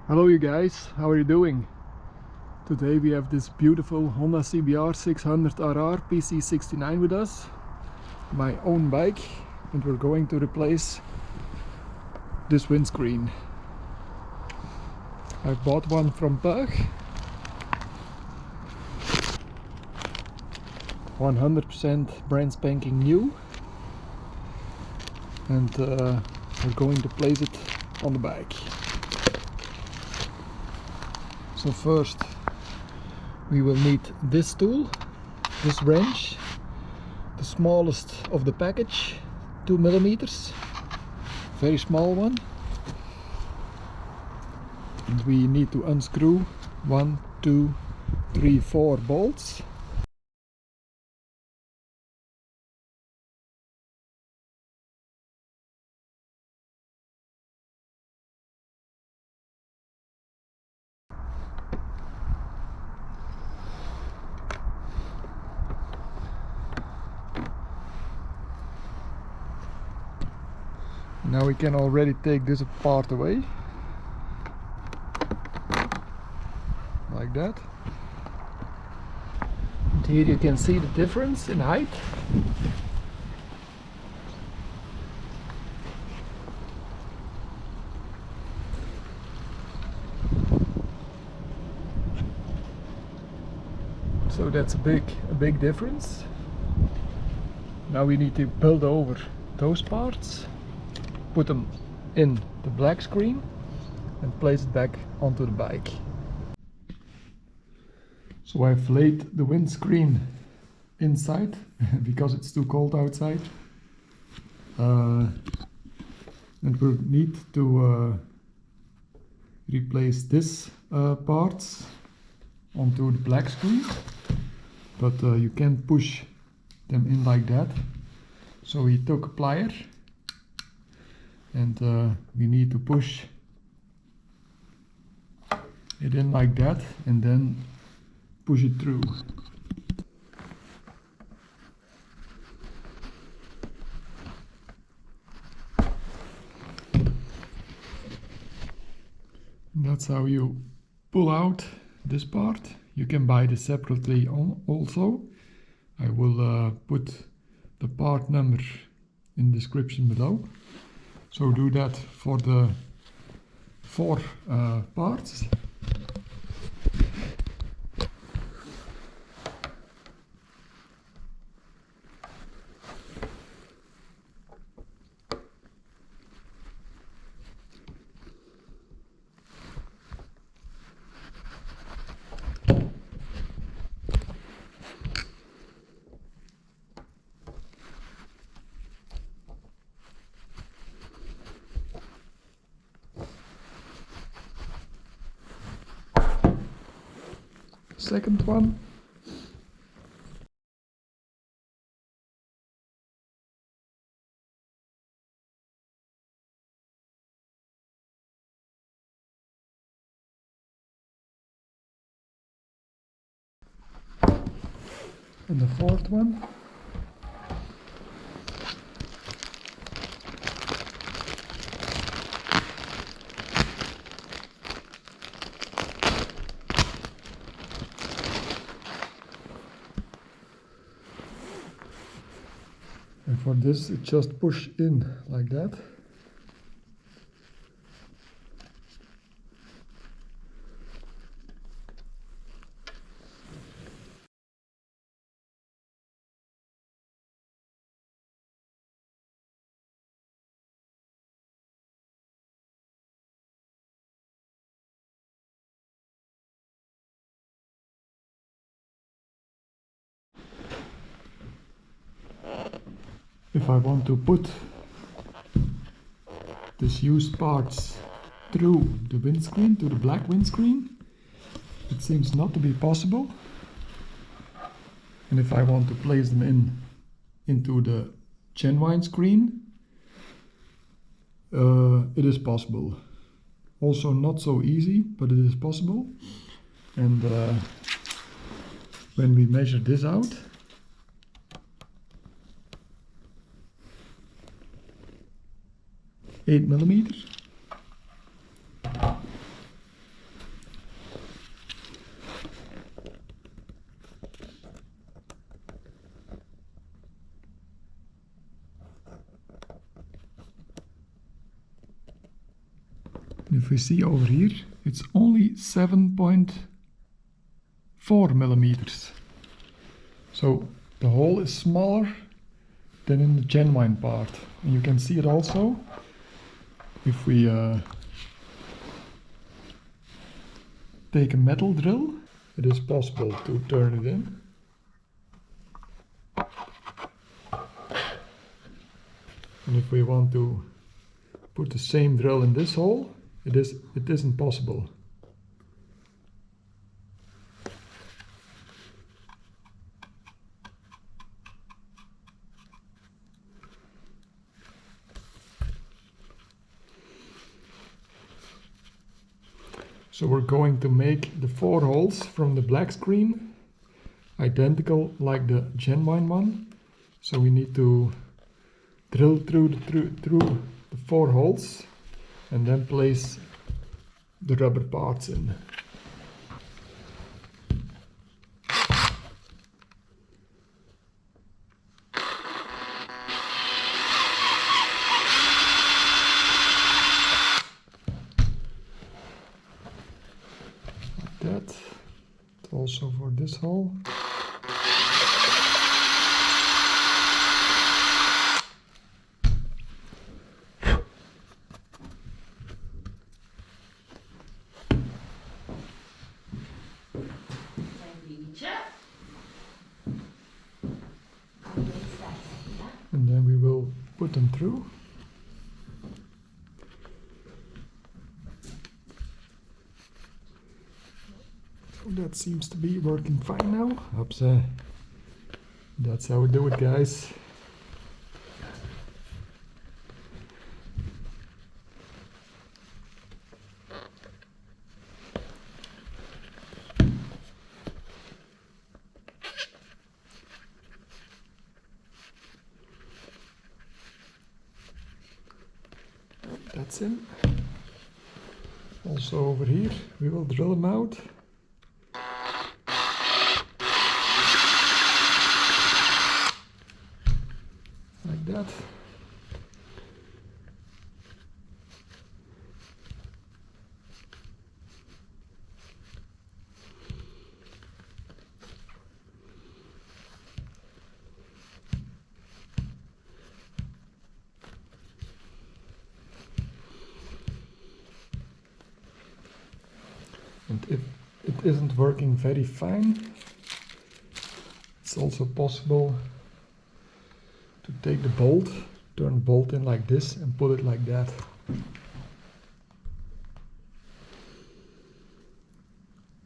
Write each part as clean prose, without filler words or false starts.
Hello you guys, how are you doing? Today we have this beautiful Honda CBR600RR PC69 with us, my own bike, and we're going to replace this windscreen. I bought one from Puig, 100% brand spanking new, and we're going to place it on the bike. So first we will need this tool, this wrench, the smallest of the package, 2 millimeters, very small one. And we need to unscrew 1, 2, 3, 4 bolts. Now we can already take this apart away, like that. And here you can see the difference in height. So that's a big difference. Now we need to build over those parts, put them in the black screen and place it back onto the bike. So I've laid the windscreen inside because it's too cold outside, and we'll need to replace this parts onto the black screen, but you can't push them in like that. So we took a plier and we need to push it in like that and then push it through. And that's how you pull out this part. You can buy this separately also. I will put the part number in the description below. So do that for the 4 parts. Second one. And the fourth one. And for this, it just push in like that. If I want to put these used parts through the windscreen, to the black windscreen, it seems not to be possible. And if I want to place them into the genuine screen, it is possible. Also not so easy, but it is possible. And when we measure this out, (8 millimeters), If we see over here, it's only 7.4 millimeters. So the hole is smaller than in the genuine part. And you can see it also if we take a metal drill. It is possible to turn it in. And if we want to put the same drill in this hole, it isn't possible. So we're going to make the 4 holes from the black screen identical like the genuine one. So we need to drill through the 4 holes and then place the rubber parts in. Like that. Also for this hole. And then we will put them through. So that seems to be working fine now. Oops, that's how we do it, guys. That's in. Also over here, we will drill them out. Like that. And if it isn't working very fine, it's also possible to take the bolt, turn the bolt in like this and put it like that.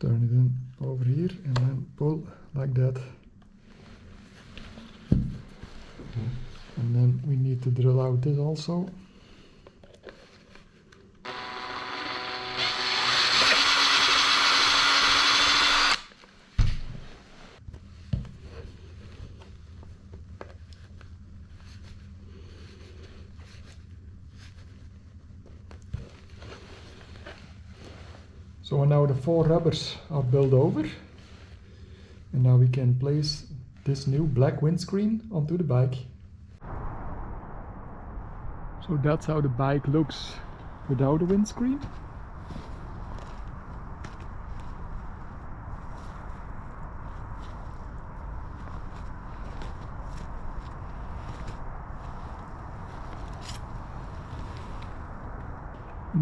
Turn it in over here and then pull like that. And then we need to drill out this also. So now the 4 rubbers are built over, and now we can place this new black windscreen onto the bike. So that's how the bike looks without a windscreen.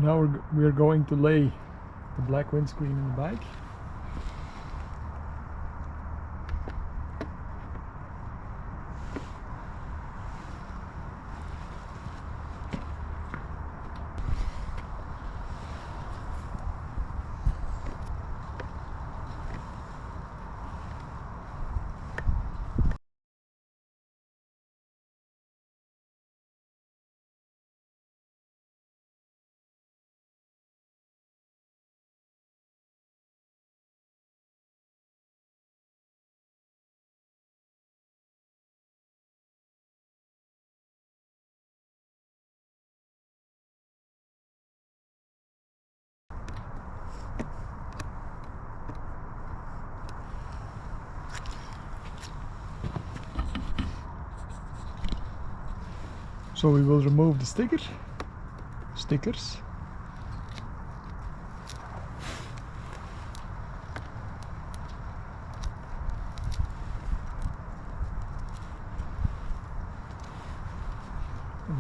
Now we're going to lay the black windscreen in the bike. So we will remove the stickers.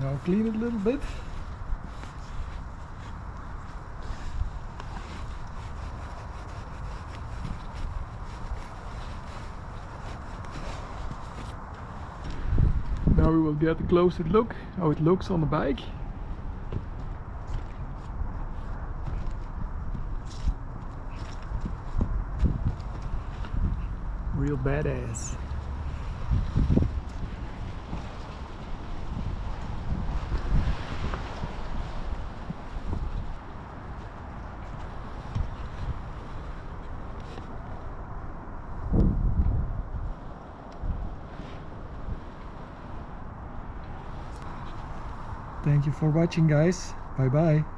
Now clean it a little bit. Now we will get a closer look how it looks on the bike. Real badass. Thank you for watching, guys. Bye bye.